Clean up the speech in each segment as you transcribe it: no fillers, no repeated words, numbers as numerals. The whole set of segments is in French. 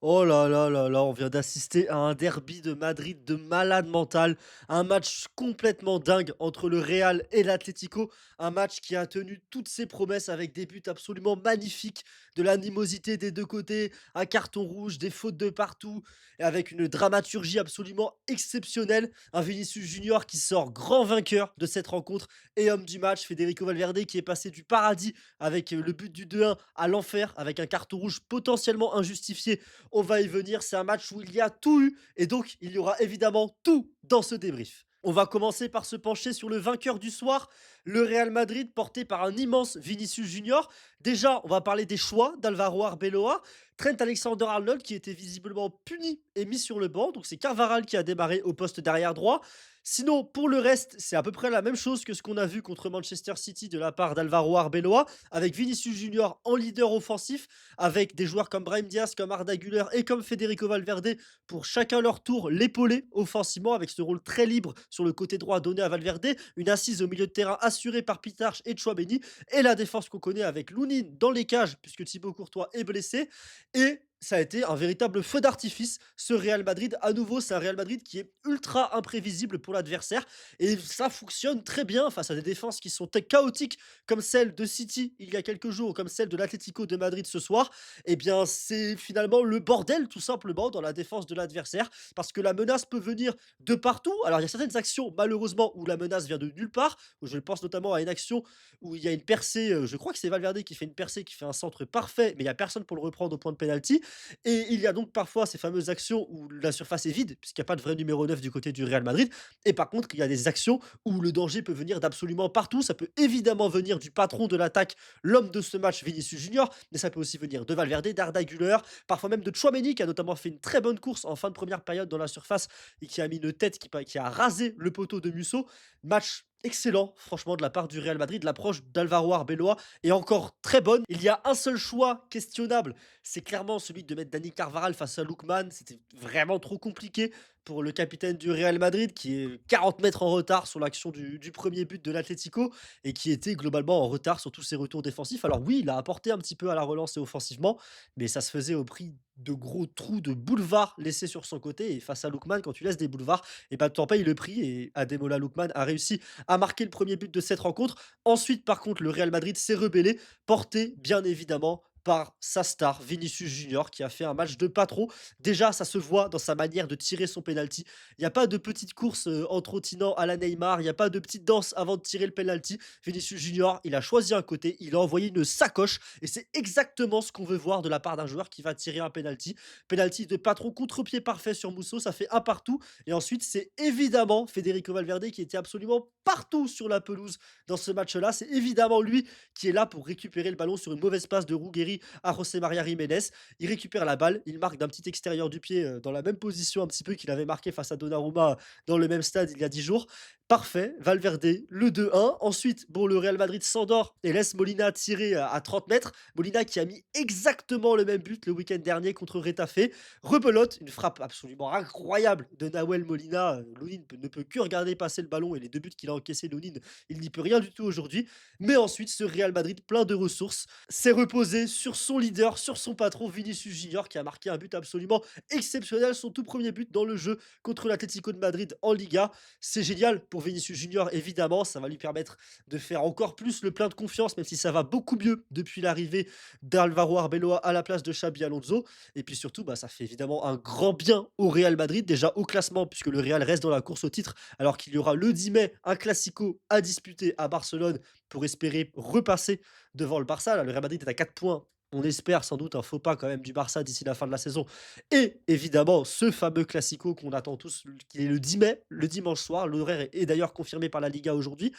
Oh là là là là, on vient d'assister à un derby de Madrid de malade mental, un match complètement dingue entre le Real et l'Atlético, un match qui a tenu toutes ses promesses avec des buts absolument magnifiques, de l'animosité des deux côtés, un carton rouge, des fautes de partout, et avec une dramaturgie absolument exceptionnelle, un Vinicius Junior qui sort grand vainqueur de cette rencontre et homme du match, Federico Valverde qui est passé du paradis avec le but du 2-1 à l'enfer avec un carton rouge potentiellement injustifié. On va y venir, c'est un match où il y a tout eu et donc il y aura évidemment tout dans ce débrief. On va commencer par se pencher sur le vainqueur du soir, le Real Madrid, porté par un immense Vinicius Junior. Déjà, on va parler des choix d'Alvaro Arbeloa. Trent Alexander-Arnold qui était visiblement puni et mis sur le banc. Donc c'est Carvaral qui a démarré au poste d'arrière droit. Sinon, pour le reste, c'est à peu près la même chose que ce qu'on a vu contre Manchester City de la part d'Alvaro Arbeloa, avec Vinicius Junior en leader offensif, avec des joueurs comme Brahim Diaz, comme Arda Güler et comme Federico Valverde pour chacun leur tour l'épauler offensivement avec ce rôle très libre sur le côté droit donné à Valverde, une assise au milieu de terrain assurée par Pitarch et Chouameni et la défense qu'on connaît avec Lounine dans les cages puisque Thibaut Courtois est blessé et ça a été un véritable feu d'artifice, ce Real Madrid. À nouveau, c'est un Real Madrid qui est ultra imprévisible pour l'adversaire. Et ça fonctionne très bien face à des défenses qui sont chaotiques, comme celle de City il y a quelques jours, ou comme celle de l'Atlético de Madrid ce soir. Eh bien, c'est finalement le bordel, tout simplement, dans la défense de l'adversaire. Parce que la menace peut venir de partout. Alors, il y a certaines actions, malheureusement, où la menace vient de nulle part. Je pense notamment à une action où il y a une percée, je crois que c'est Valverde qui fait une percée, qui fait un centre parfait, mais il n'y a personne pour le reprendre au point de pénalty. Et il y a donc parfois ces fameuses actions où la surface est vide, puisqu'il n'y a pas de vrai numéro 9 du côté du Real Madrid. Et par contre, il y a des actions où le danger peut venir d'absolument partout. Ça peut évidemment venir du patron de l'attaque, l'homme de ce match, Vinicius Junior, mais ça peut aussi venir de Valverde, d'Arda Güler, parfois même de Chouameni, qui a notamment fait une très bonne course en fin de première période dans la surface et qui a mis une tête qui a rasé le poteau de Musso. Match excellent, franchement, de la part du Real Madrid. L'approche d'Alvaro Arbeloa est encore très bonne. Il y a un seul choix questionnable, c'est clairement celui de mettre Dani Carvajal face à Lookman. C'était vraiment trop compliqué pour le capitaine du Real Madrid qui est 40 mètres en retard sur l'action du premier but de l'Atlético et qui était globalement en retard sur tous ses retours défensifs. Alors oui, il a apporté un petit peu à la relance et offensivement, mais ça se faisait au prix de gros trous de boulevards laissés sur son côté. Et face à Lookman, quand tu laisses des boulevards, et ben, tu en payes le prix. Et Ademola Lookman a réussi à marquer le premier but de cette rencontre. Ensuite, par contre, le Real Madrid s'est rebellé, porté bien évidemment par sa star Vinicius Junior qui a fait un match de patron. Déjà, ça se voit dans sa manière de tirer son penalty. Il n'y a pas de petite course en trottinant à la Neymar, il n'y a pas de petite danse avant de tirer le penalty. Vinicius Junior, il a choisi un côté, il a envoyé une sacoche et c'est exactement ce qu'on veut voir de la part d'un joueur qui va tirer un penalty. Penalty de patron, contre-pied parfait sur Musso, ça fait un partout. Et ensuite, c'est évidemment Federico Valverde qui était absolument partout sur la pelouse dans ce match-là. C'est évidemment lui qui est là pour récupérer le ballon sur une mauvaise passe de Ruggeri à José Maria Jiménez. Il récupère la balle, il marque d'un petit extérieur du pied dans la même position un petit peu qu'il avait marqué face à Donnarumma dans le même stade il y a 10 jours. Parfait, Valverde, le 2-1. Ensuite, bon, le Real Madrid s'endort et laisse Molina tirer à 30 mètres. Molina qui a mis exactement le même but le week-end dernier contre Retafe. Rebelote, une frappe absolument incroyable de Nahuel Molina. Lounine ne peut que regarder passer le ballon et les deux buts qu'il a encaissés, Lounine, il n'y peut rien du tout aujourd'hui. Mais ensuite, ce Real Madrid plein de ressources s'est reposé sur son leader, sur son patron Vinicius Junior qui a marqué un but absolument exceptionnel, son tout premier but dans le jeu contre l'Atlético de Madrid en Liga. C'est génial pour Vinicius Junior, évidemment, ça va lui permettre de faire encore plus le plein de confiance, même si ça va beaucoup mieux depuis l'arrivée d'Alvaro Arbeloa à la place de Xabi Alonso. Et puis surtout, bah, ça fait évidemment un grand bien au Real Madrid, déjà au classement, puisque le Real reste dans la course au titre, alors qu'il y aura le 10 mai un Classico à disputer à Barcelone pour espérer repasser devant le Barça. Là, le Real Madrid est à 4 points. On espère sans doute un faux pas quand même du Barça d'ici la fin de la saison. Et évidemment, ce fameux Classico qu'on attend tous, qui est le 10 mai, le dimanche soir. L'horaire est d'ailleurs confirmé par la Liga aujourd'hui.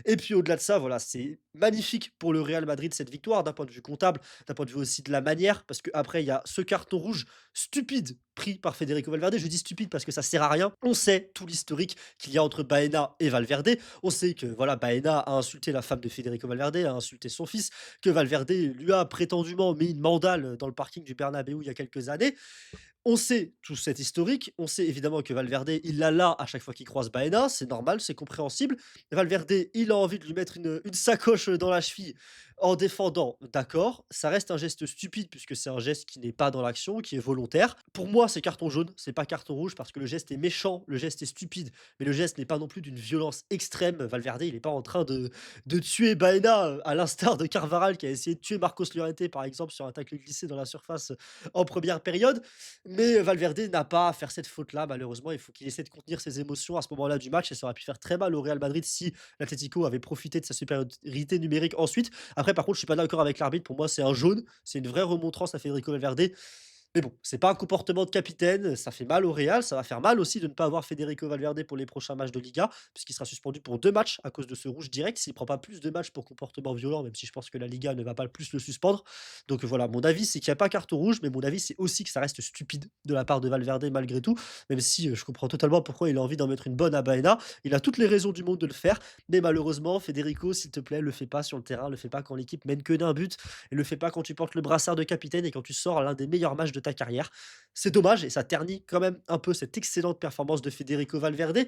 Et puis au-delà de ça, voilà, c'est magnifique pour le Real Madrid cette victoire d'un point de vue comptable, d'un point de vue aussi de la manière, parce qu'après il y a ce carton rouge stupide pris par Federico Valverde. Je dis stupide parce que ça sert à rien. On sait tout l'historique qu'il y a entre Baena et Valverde. On sait que voilà, Baena a insulté la femme de Federico Valverde, a insulté son fils, que Valverde lui a prétendument mis une mandale dans le parking du Bernabéu il y a quelques années. On sait tout cet historique, on sait évidemment que Valverde, il l'a là à chaque fois qu'il croise Baena, c'est normal, c'est compréhensible. Valverde, il a envie de lui mettre une sacoche dans la cheville en défendant, d'accord, ça reste un geste stupide puisque c'est un geste qui n'est pas dans l'action, qui est volontaire. Pour moi, c'est carton jaune, c'est pas carton rouge parce que le geste est méchant, le geste est stupide, mais le geste n'est pas non plus d'une violence extrême. Valverde, il n'est pas en train de tuer Baena à l'instar de Carvaral qui a essayé de tuer Marcos Llorente par exemple sur un tacle glissé dans la surface en première période. Mais Valverde n'a pas à faire cette faute-là, malheureusement. Il faut qu'il essaie de contenir ses émotions à ce moment-là du match et ça aurait pu faire très mal au Real Madrid si l'Atlético avait profité de sa supériorité numérique ensuite. Après, par contre, je suis pas d'accord avec l'arbitre. Pour moi, c'est un jaune. C'est une vraie remontrance à Federico Valverde. Mais bon, c'est pas un comportement de capitaine, ça fait mal au Real, ça va faire mal aussi de ne pas avoir Federico Valverde pour les prochains matchs de Liga, puisqu'il sera suspendu pour 2 matchs à cause de ce rouge direct, s'il prend pas plus de matchs pour comportement violent, même si je pense que la Liga ne va pas le plus le suspendre. Donc voilà, mon avis, c'est qu'il y a pas carton rouge, mais mon avis, c'est aussi que ça reste stupide de la part de Valverde malgré tout, même si, je comprends totalement pourquoi il a envie d'en mettre une bonne à Baena. Il a toutes les raisons du monde de le faire, mais malheureusement, Federico, s'il te plaît, le fais pas sur le terrain, le fais pas quand l'équipe mène que d'un but et le fais pas quand tu portes le brassard de capitaine et quand tu sors l'un des meilleurs matchs de ta carrière. C'est dommage et ça ternit quand même un peu cette excellente performance de Federico Valverde.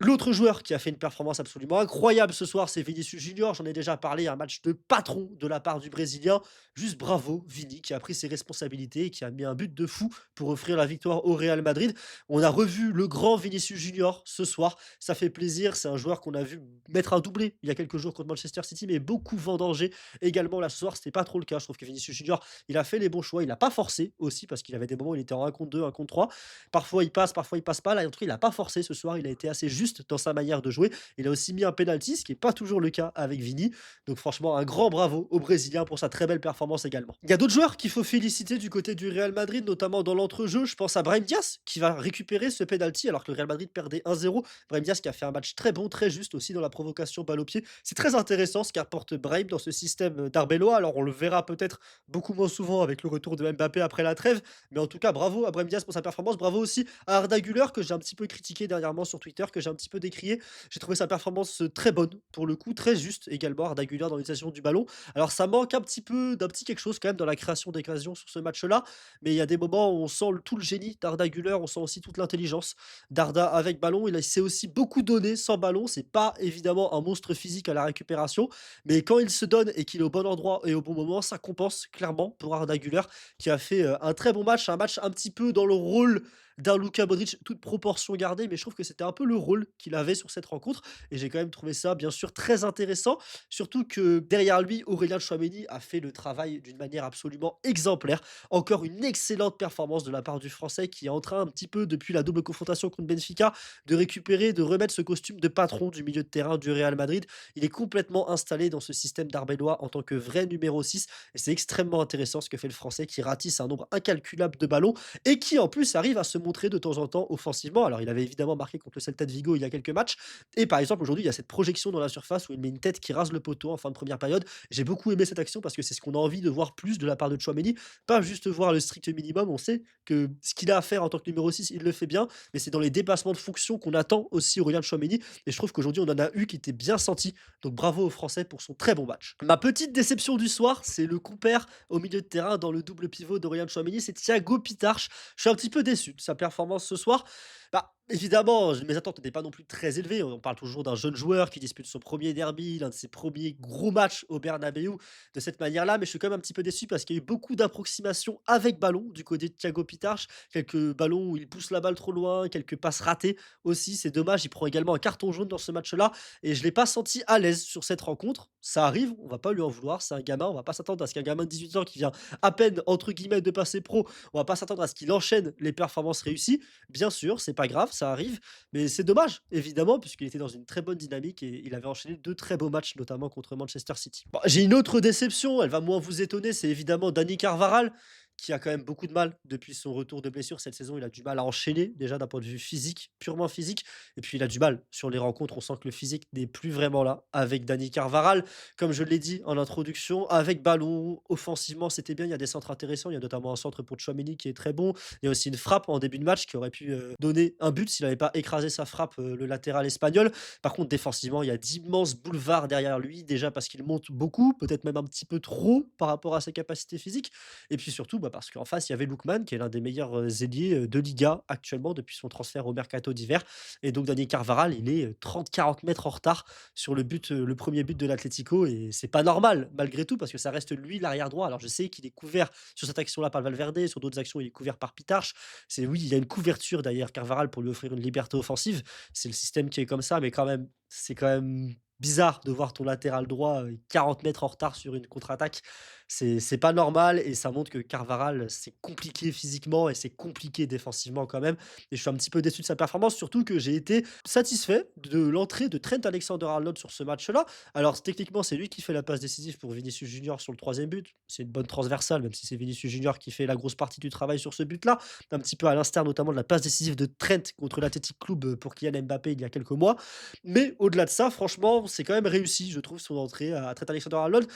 L'autre joueur qui a fait une performance absolument incroyable ce soir, c'est Vinicius Junior. J'en ai déjà parlé, un match de patron de la part du Brésilien. Juste bravo, Vini, qui a pris ses responsabilités et qui a mis un but de fou pour offrir la victoire au Real Madrid. On a revu le grand Vinicius Junior ce soir. Ça fait plaisir. C'est un joueur qu'on a vu mettre un doublé il y a quelques jours contre Manchester City, mais beaucoup vendangé également là ce soir. C'était pas trop le cas. Je trouve que Vinicius Junior, il a fait les bons choix. Il n'a pas forcé aussi parce qu'il avait des moments où il était en 1 contre 2, 1 contre 3. Parfois il passe pas. Là, en tout cas, il a pas forcé ce soir. Il a été assez juste dans sa manière de jouer. Il a aussi mis un penalty, ce qui est pas toujours le cas avec Vini. Donc franchement, un grand bravo au Brésilien pour sa très belle performance également. Il y a d'autres joueurs qu'il faut féliciter du côté du Real Madrid, notamment dans l'entrejeu. Je pense à Brahim Diaz qui va récupérer ce penalty alors que le Real Madrid perdait 1-0. Brahim Diaz qui a fait un match très bon, très juste aussi dans la provocation balle au pied. C'est très intéressant ce qu'apporte Brahim dans ce système d'Arbeloa. Alors on le verra peut-être beaucoup moins souvent avec le retour de Mbappé après la trêve, mais en tout cas bravo à Brahim Diaz pour sa performance. Bravo aussi à Arda Güler que j'ai un petit peu critiqué dernièrement sur Twitter, que j'ai un petit peu décrié. J'ai trouvé sa performance très bonne pour le coup, très juste également. Arda Güler dans l'utilisation du ballon. Alors ça manque un petit peu d'un petit quelque chose quand même dans la création d'occasions sur ce match-là, mais il y a des moments où on sent tout le génie d'Arda Güler, on sent aussi toute l'intelligence d'Arda avec ballon. Il s'est aussi beaucoup donné sans ballon. C'est pas évidemment un monstre physique à la récupération, mais quand il se donne et qu'il est au bon endroit et au bon moment, ça compense clairement pour Arda Güler qui a fait un très bon match, un match un petit peu dans le rôle d'un Luka Modric, toute proportion gardée, mais je trouve que c'était un peu le rôle qu'il avait sur cette rencontre et j'ai quand même trouvé ça bien sûr très intéressant, surtout que derrière lui, Aurélien Tchouaméni a fait le travail d'une manière absolument exemplaire. Encore une excellente performance de la part du Français qui est en train un petit peu depuis la double confrontation contre Benfica de récupérer, de remettre ce costume de patron du milieu de terrain du Real Madrid. Il est complètement installé dans ce système d'Arbelois en tant que vrai numéro 6 et c'est extrêmement intéressant ce que fait le Français qui ratisse un nombre incalculable de ballons et qui en plus arrive à se montrer de temps en temps offensivement. Alors il avait évidemment marqué contre le Celta de Vigo il y a quelques matchs et par exemple aujourd'hui il y a cette projection dans la surface où il met une tête qui rase le poteau en fin de première période. J'ai beaucoup aimé cette action parce que c'est ce qu'on a envie de voir plus de la part de Chouameni, pas juste voir le strict minimum. On sait que ce qu'il a à faire en tant que numéro 6 il le fait bien, mais c'est dans les dépassements de fonction qu'on attend aussi Aurélien Chouameni et je trouve qu'aujourd'hui on en a eu qui était bien senti. Donc bravo aux Français pour son très bon match. Ma petite déception du soir, c'est le compère au milieu de terrain dans le double pivot d'Aurélien Chouameni, c'est Thiago Pitarch. Je suis un petit peu déçu de sa performance ce soir. Bah, évidemment, mes attentes n'étaient pas non plus très élevées. On parle toujours d'un jeune joueur qui dispute son premier derby, l'un de ses premiers gros matchs au Bernabéu de cette manière-là, mais je suis quand même un petit peu déçu parce qu'il y a eu beaucoup d'approximations avec ballon du côté de Thiago Pitarch. Quelques ballons où il pousse la balle trop loin, quelques passes ratées aussi. C'est dommage, il prend également un carton jaune dans ce match-là et je ne l'ai pas senti à l'aise sur cette rencontre. Ça arrive, on va pas lui en vouloir, c'est un gamin, on va pas s'attendre à ce qu'un gamin de 18 ans qui vient à peine, entre guillemets, de passer pro, on va pas s'attendre à ce qu'il enchaîne les performances réussies. Bien sûr, c'est pas grave, ça arrive, mais c'est dommage, évidemment, puisqu'il était dans une très bonne dynamique et il avait enchaîné 2 très beaux matchs, notamment contre Manchester City. Bon, j'ai une autre déception, elle va moins vous étonner, c'est évidemment Dani Carvajal, qui a quand même beaucoup de mal depuis son retour de blessure cette saison. Il a du mal à enchaîner, déjà d'un point de vue physique, purement physique, et puis il a du mal sur les rencontres. On sent que le physique n'est plus vraiment là avec Dani Carvajal. Comme je l'ai dit en introduction, avec ballon, offensivement, c'était bien. Il y a des centres intéressants. Il y a notamment un centre pour Tchouaméni qui est très bon. Il y a aussi une frappe en début de match qui aurait pu donner un but s'il n'avait pas écrasé sa frappe, le latéral espagnol. Par contre, défensivement, il y a d'immenses boulevards derrière lui, déjà parce qu'il monte beaucoup, peut-être même un petit peu trop par rapport à ses capacités physiques. Et puis surtout, Bah, parce qu'en face, il y avait Lookman, qui est l'un des meilleurs ailiers de Liga actuellement depuis son transfert au mercato d'hiver. Et donc, Dani Carvaral, il est 30-40 mètres en retard sur le premier but de l'Atlético. Et c'est pas normal, malgré tout, parce que ça reste lui, l'arrière droit. Alors, je sais qu'il est couvert sur cette action-là par Valverde, sur d'autres actions, il est couvert par Pitarch. Oui, il y a une couverture derrière Carvaral pour lui offrir une liberté offensive. C'est le système qui est comme ça, mais quand même, c'est quand même bizarre de voir ton latéral droit 40 mètres en retard sur une contre-attaque. C'est pas normal et ça montre que Carvaral, c'est compliqué physiquement et c'est compliqué défensivement quand même. Et je suis un petit peu déçu de sa performance, surtout que j'ai été satisfait de l'entrée de Trent Alexander-Arnold sur ce match-là. Alors techniquement, c'est lui qui fait la passe décisive pour Vinicius Junior sur le troisième but. C'est une bonne transversale, même si c'est Vinicius Junior qui fait la grosse partie du travail sur ce but-là. Un petit peu à l'instar notamment de la passe décisive de Trent contre l'Athletic Club pour Kylian Mbappé il y a quelques mois. Mais au-delà de ça, franchement, c'est quand même réussi, je trouve, son entrée à Trent Alexander-Arnold.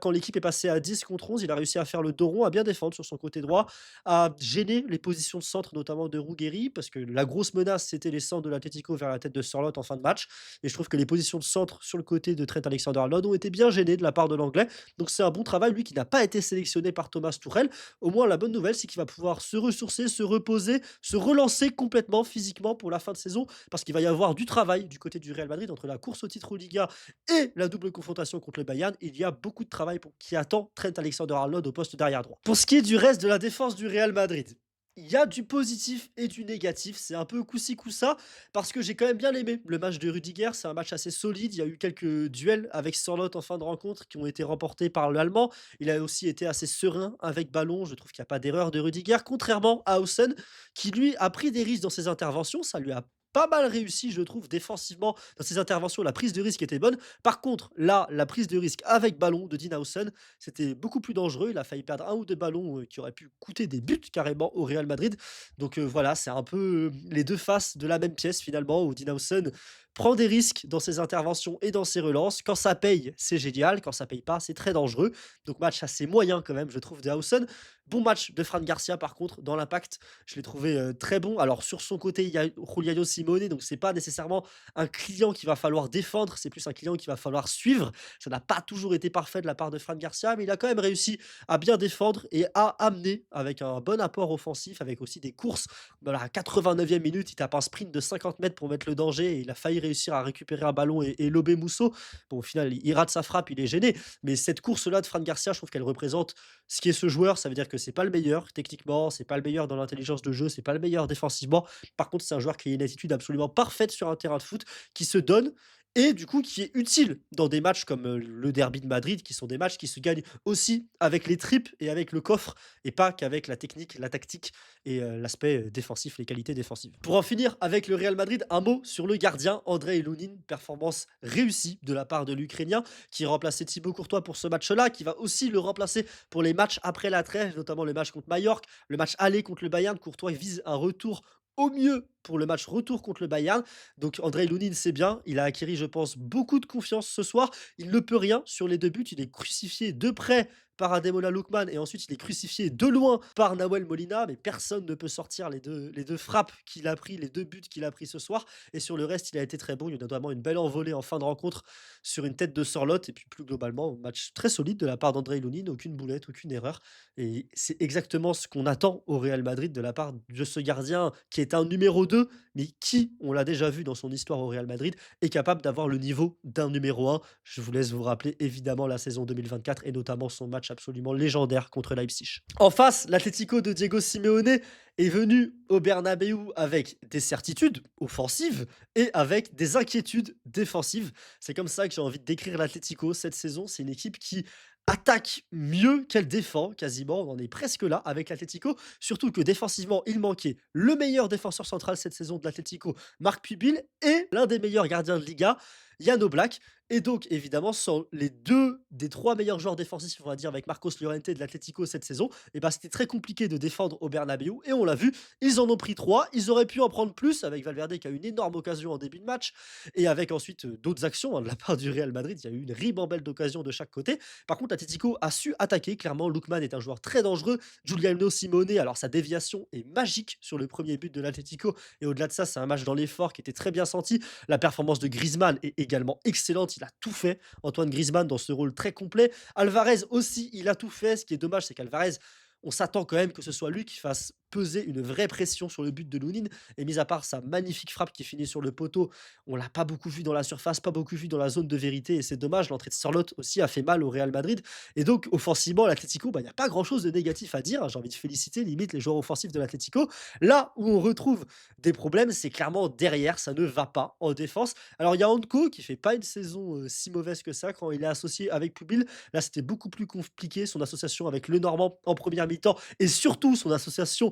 Quand l'équipe est passée à 10 contre 11, il a réussi à faire le dos rond, à bien défendre sur son côté droit, à gêner les positions de centre, notamment de Ruggeri, parce que la grosse menace, c'était les centres de l'Atlético vers la tête de Sorloth en fin de match. Et je trouve que les positions de centre sur le côté de Trent Alexander-Arnold ont été bien gênées de la part de l'Anglais. Donc c'est un bon travail, lui qui n'a pas été sélectionné par Thomas Tuchel. Au moins, la bonne nouvelle, c'est qu'il va pouvoir se ressourcer, se reposer, se relancer complètement physiquement pour la fin de saison, parce qu'il va y avoir du travail du côté du Real Madrid entre la course au titre Liga et la double confrontation contre le Bayern. Il y a beaucoup de travail qui attend Trent Alexander-Arnold au poste d'arrière droit. Pour ce qui est du reste de la défense du Real Madrid, il y a du positif et du négatif. C'est un peu coup-ci, coup-ça, parce que j'ai quand même bien aimé le match de Rudiger. C'est un match assez solide. Il y a eu quelques duels avec Sorloth en fin de rencontre qui ont été remportés par l'Allemand. Il a aussi été assez serein avec ballon. Je trouve qu'il n'y a pas d'erreur de Rudiger, contrairement à Hausen, qui lui a pris des risques dans ses interventions. Ça lui a pas mal réussi, je trouve, défensivement dans ses interventions. La prise de risque était bonne. Par contre, là, la prise de risque avec ballon de Dean Howson, c'était beaucoup plus dangereux. Il a failli perdre un ou deux ballons qui auraient pu coûter des buts carrément au Real Madrid. Donc voilà, c'est un peu les deux faces de la même pièce finalement, où Dean Howson prend des risques dans ses interventions et dans ses relances. Quand ça paye, c'est génial. Quand ça paye pas, c'est très dangereux. Donc match assez moyen quand même, je trouve, de Howson. Bon match de Fran Garcia par contre, dans l'impact. Je l'ai trouvé très bon. Alors sur son côté, il y a Juliano Simone, donc c'est pas nécessairement un client qu'il va falloir défendre, c'est plus un client qu'il va falloir suivre. Ça n'a pas toujours été parfait de la part de Fran Garcia, mais il a quand même réussi à bien défendre et à amener avec un bon apport offensif, avec aussi des courses. Dans la 89e minute, il tape un sprint de 50 mètres pour mettre le danger et il a failli réussir à récupérer un ballon et lober Mousso. Bon, au final, il rate sa frappe, il est gêné. Mais cette course-là de Fran Garcia, je trouve qu'elle représente ce qui est ce joueur. Ça veut dire que c'est pas le meilleur techniquement, c'est pas le meilleur dans l'intelligence de jeu, c'est pas le meilleur défensivement. Par contre, c'est un joueur qui a une attitude absolument parfaite sur un terrain de foot, qui se donne et du coup qui est utile dans des matchs comme le derby de Madrid, qui sont des matchs qui se gagnent aussi avec les tripes et avec le coffre, et pas qu'avec la technique, la tactique et l'aspect défensif, les qualités défensives. Pour en finir avec le Real Madrid, un mot sur le gardien, Andrei Lunin, performance réussie de la part de l'Ukrainien, qui remplaçait Thibaut Courtois pour ce match-là, qui va aussi le remplacer pour les matchs après la trêve, notamment le match contre Mallorca, le match aller contre le Bayern. Courtois vise un retour au mieux pour le match retour contre le Bayern. Donc Andrei Lunin, c'est bien. Il a acquis, je pense, beaucoup de confiance ce soir. Il ne peut rien sur les deux buts. Il est crucifié de près par Ademola Lookman et ensuite il est crucifié de loin par Nahuel Molina. Mais personne ne peut sortir les deux frappes qu'il a pris, les deux buts qu'il a pris ce soir. Et sur le reste, il a été très bon. Il y a notamment une belle envolée en fin de rencontre sur une tête de Sorloth. Et puis plus globalement, un match très solide de la part d'Andrei Lunin. Aucune boulette, aucune erreur. Et c'est exactement ce qu'on attend au Real Madrid de la part de ce gardien qui est un numéro 2, mais qui, on l'a déjà vu dans son histoire au Real Madrid, est capable d'avoir le niveau d'un numéro 1. Je vous laisse vous rappeler évidemment la saison 2024 et notamment son match absolument légendaire contre Leipzig. En face, l'Atlético de Diego Simeone est venu au Bernabéu avec des certitudes offensives et avec des inquiétudes défensives. C'est comme ça que j'ai envie de décrire l'Atlético cette saison. C'est une équipe qui attaque mieux qu'elle défend, quasiment. On en est presque là avec l'Atlético. Surtout que défensivement, il manquait le meilleur défenseur central cette saison de l'Atlético, Marc Pubil, et l'un des meilleurs gardiens de Liga, Jan Oblak. Et donc, évidemment, sans les deux des trois meilleurs joueurs défensifs, on va dire, avec Marcos Llorente de l'Atlético cette saison, et ben, c'était très compliqué de défendre au Bernabéu. Et on l'a vu, ils en ont pris trois. Ils auraient pu en prendre plus avec Valverde qui a eu une énorme occasion en début de match. Et avec ensuite d'autres actions de la part du Real Madrid. Il y a eu une ribambelle d'occasions de chaque côté. Par contre, l'Atlético a su attaquer. Clairement, Lookman est un joueur très dangereux. Giuliano Simone, alors sa déviation est magique sur le premier but de l'Atlético. Et au-delà de ça, c'est un match dans l'effort qui était très bien senti. La performance de Griezmann est également excellente. Il a tout fait. Antoine Griezmann dans ce rôle très complet. Alvarez aussi, il a tout fait. Ce qui est dommage, c'est qu'Alvarez, on s'attend quand même que ce soit lui qui fasse peser une vraie pression sur le but de Lounine. Et mis à part sa magnifique frappe qui finit sur le poteau, on l'a pas beaucoup vu dans la surface, pas beaucoup vu dans la zone de vérité. Et c'est dommage, l'entrée de Sorloth aussi a fait mal au Real Madrid. Et donc, offensivement, l'Atlético, bah, il n'y a pas grand-chose de négatif à dire. J'ai envie de féliciter limite les joueurs offensifs de l'Atlético. Là où on retrouve des problèmes, c'est clairement derrière, ça ne va pas en défense. Alors, il y a Anko qui fait pas une saison si mauvaise que ça quand il est associé avec Poubil. Là, c'était beaucoup plus compliqué, son association avec Le Normand en première mi-temps et surtout son association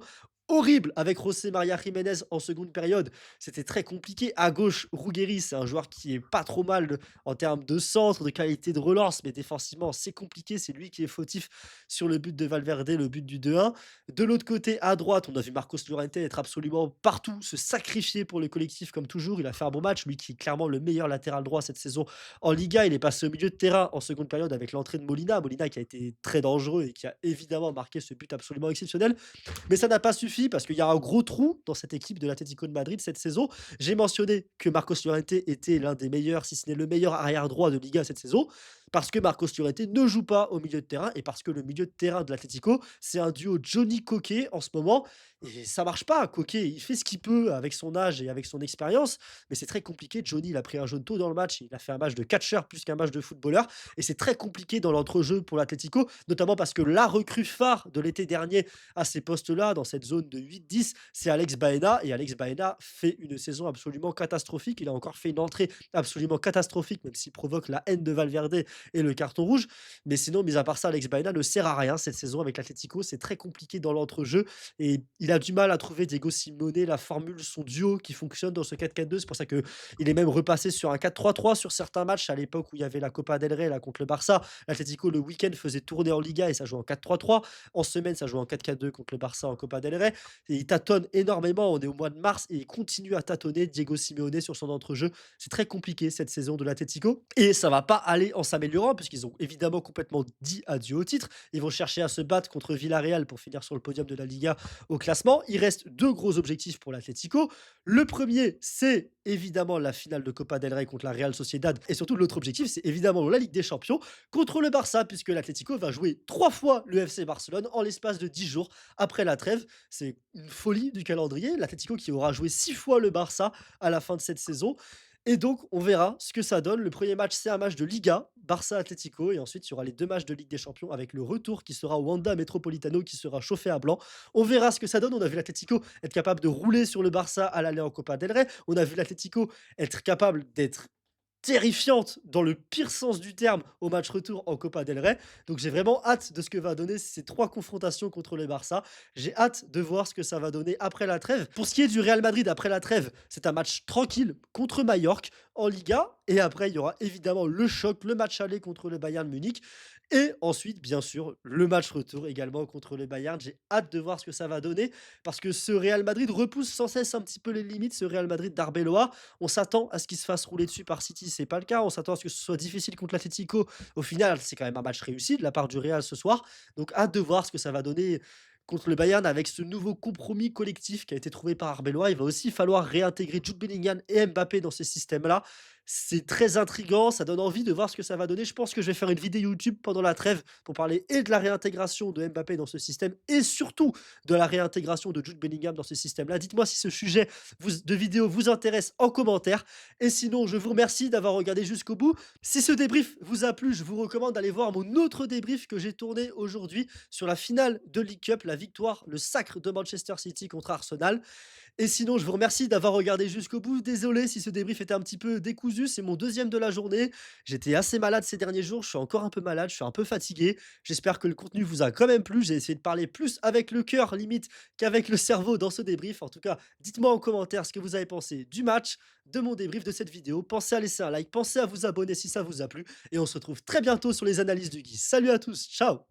horrible avec José Maria Jiménez en seconde période. C'était très compliqué. À gauche, Ruggeri, c'est un joueur qui est pas trop mal en termes de centre, de qualité de relance, mais défensivement, c'est compliqué. C'est lui qui est fautif sur le but de Valverde, le but du 2-1. De l'autre côté, à droite, on a vu Marcos Llorente être absolument partout, se sacrifier pour le collectif comme toujours. Il a fait un bon match, lui qui est clairement le meilleur latéral droit cette saison en Liga. Il est passé au milieu de terrain en seconde période avec l'entrée de Molina. Molina qui a été très dangereux et qui a évidemment marqué ce but absolument exceptionnel. Mais ça n'a pas suffi parce qu'il y a un gros trou dans cette équipe de l'Atlético de Madrid cette saison. J'ai mentionné que Marcos Llorente était l'un des meilleurs, si ce n'est le meilleur arrière droit de Liga cette saison, parce que Marcos Llorente ne joue pas au milieu de terrain et parce que le milieu de terrain de l'Atlético, c'est un duo Johnny Coquet en ce moment. Et ça marche pas. Coquet, il fait ce qu'il peut avec son âge et avec son expérience, mais c'est très compliqué. Johnny, il a pris un jaune tôt dans le match. Il a fait un match de catcheur plus qu'un match de footballeur. Et c'est très compliqué dans l'entrejeu pour l'Atlético, notamment parce que la recrue phare de l'été dernier à ces postes-là, dans cette zone de 8-10, c'est Alex Baena. Et Alex Baena fait une saison absolument catastrophique. Il a encore fait une entrée absolument catastrophique, même s'il provoque la haine de Valverde et le carton rouge. Mais sinon, mis à part ça, Alex Baena ne sert à rien cette saison avec l'Atlético. C'est très compliqué dans l'entrejeu. Et il a du mal à trouver Diego Simeone, la formule, son duo qui fonctionne dans ce 4-4-2. C'est pour ça qu'il est même repassé sur un 4-3-3 sur certains matchs à l'époque où il y avait la Copa del Rey là, contre le Barça. L'Atlético, le week-end, faisait tourner en Liga et ça joue en 4-3-3. En semaine, ça joue en 4-4-2 contre le Barça en Copa del Rey. Et il tâtonne énormément. On est au mois de mars et il continue à tâtonner Diego Simeone sur son entrejeu. C'est très compliqué cette saison de l'Atlético. Et ça va pas aller en s'améliorant puisqu'ils ont évidemment complètement dit adieu au titre. Ils vont chercher à se battre contre Villarreal pour finir sur le podium de la Liga au classement. Il reste deux gros objectifs pour l'Atlético. Le premier, c'est évidemment la finale de Copa del Rey contre la Real Sociedad. Et surtout, l'autre objectif, c'est évidemment la Ligue des Champions contre le Barça, puisque l'Atlético va jouer 3 fois le FC Barcelone en l'espace de 10 jours après la trêve. C'est une folie du calendrier. L'Atlético qui aura joué 6 fois le Barça à la fin de cette saison. Et donc, on verra ce que ça donne. Le premier match, c'est un match de Liga, Barça-Atlético. Et ensuite, il y aura les deux matchs de Ligue des Champions avec le retour qui sera au Wanda Metropolitano, qui sera chauffé à blanc. On verra ce que ça donne. On a vu l'Atlético être capable de rouler sur le Barça à l'aller en Copa del Rey. On a vu l'Atlético être capable d'être terrifiante dans le pire sens du terme au match retour en Copa del Rey. Donc j'ai vraiment hâte de ce que va donner ces trois confrontations contre le Barça. J'ai hâte de voir ce que ça va donner après la trêve. Pour ce qui est du Real Madrid après la trêve, c'est un match tranquille contre Mallorca en Liga. Et après, il y aura évidemment le choc, le match aller contre le Bayern Munich. Et ensuite, bien sûr, le match retour également contre le Bayern. J'ai hâte de voir ce que ça va donner parce que ce Real Madrid repousse sans cesse un petit peu les limites, ce Real Madrid d'Arbeloa. On s'attend à ce qu'il se fasse rouler dessus par City, c'est pas le cas. On s'attend à ce que ce soit difficile contre l'Atlético. Au final, c'est quand même un match réussi de la part du Real ce soir. Donc, hâte de voir ce que ça va donner contre le Bayern avec ce nouveau compromis collectif qui a été trouvé par Arbeloa. Il va aussi falloir réintégrer Jude Bellingham et Mbappé dans ces systèmes-là. C'est très intriguant, ça donne envie de voir ce que ça va donner. Je pense que je vais faire une vidéo YouTube pendant la trêve pour parler et de la réintégration de Mbappé dans ce système et surtout de la réintégration de Jude Bellingham dans ce système-là. Dites-moi si ce sujet de vidéo vous intéresse en commentaire. Et sinon, je vous remercie d'avoir regardé jusqu'au bout. Si ce débrief vous a plu, je vous recommande d'aller voir mon autre débrief que j'ai tourné aujourd'hui sur la finale de League Cup, la victoire, le sacre de Manchester City contre Arsenal. Et sinon, je vous remercie d'avoir regardé jusqu'au bout. Désolé si ce débrief était un petit peu décousu, c'est mon deuxième de la journée. J'étais assez malade ces derniers jours, je suis encore un peu malade, je suis un peu fatigué. J'espère que le contenu vous a quand même plu. J'ai essayé de parler plus avec le cœur limite qu'avec le cerveau dans ce débrief. En tout cas, dites-moi en commentaire ce que vous avez pensé du match, de mon débrief, de cette vidéo. Pensez à laisser un like, pensez à vous abonner si ça vous a plu. Et on se retrouve très bientôt sur les analyses du Guy. Salut à tous, ciao!